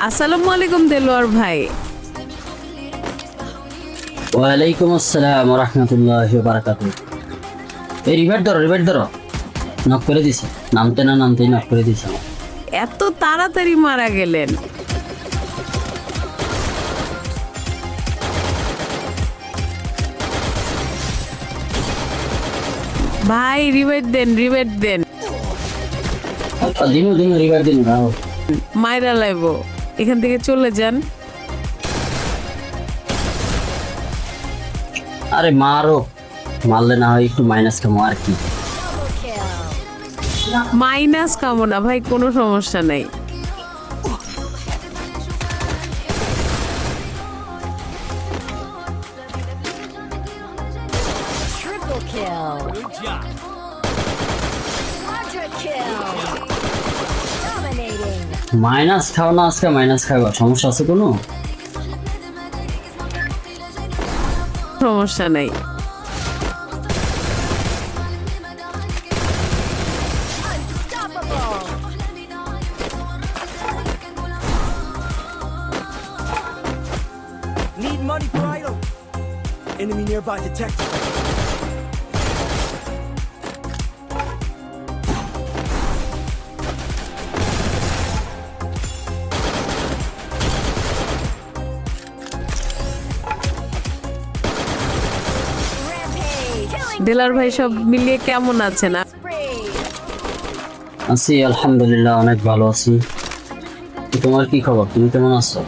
আসসালামু আলাইকুম দেলোয়ার ভাই। ওয়ালাইকুম আসসালাম ওয়া রাহমাতুল্লাহি ওয়া বারাকাতুহু। এই রিভাইভ ধরো নক করে দিছে, নামতে না নামতেই নক করে দিছে। এত তাড়াতাড়ি মারা গেলেন? ভাই রিভাইভ দেন। দিনু রিভাইভ দিন না। মাইরা লাইবো, এখান থেকে চলে যান। আরে মারো, মারলে না হয় একটু মাইনাস কামো আর কি। মাইনাস কামো না ভাই, কোনো সমস্যা নাই। Triple kill. Good job. Quadra kill. Dominating. Minus খাও না, আজকে মাইনাস খাইবা, সমস্যা আছে কোনো? সমস্যা নাই। Unstoppable. Need money for idol. Enemy nearby detected. Rampage. Killing Delwar ভাই সব মিলিয়ে কেমন আছেন? spree. আছি আলহামদুলিল্লাহ, অনেক ভালো আছি। তো তোমার কি খবর, তুমি কেমন আছো?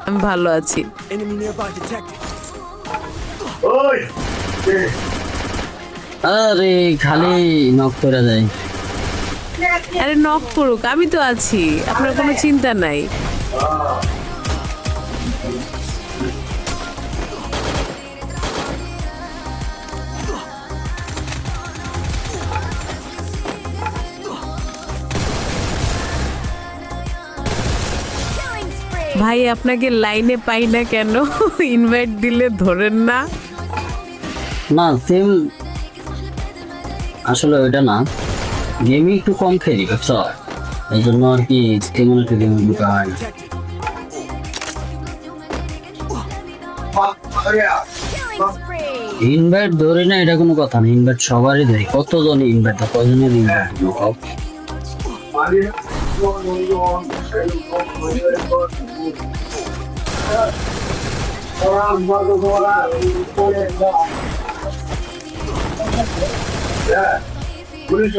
আমি ভালো আছি। Enemy nearby detected. আরে খালি নক করে যায়। আরে নক করুক, আমি তো আছি, আপনার কোনো চিন্তা নাই। Killing spree. ভাই আপনাকে লাইনে পাই না কেন? ইনভাইট দিলে ধরেন না। না সেম, আসলে ওইটা না, গেমই একটু কম খেলি বুঝছো, এই জন্য আর কি তেমন একটা গেম ঢুকা হয় না। Detected. Killing spree. ইনভাইট ধরি না এটা কোনো কথা না, ইনভাইট সবারই ধরি। কতজন ইনভাইট, কজনের ইনভাইট হোক। পুলিশ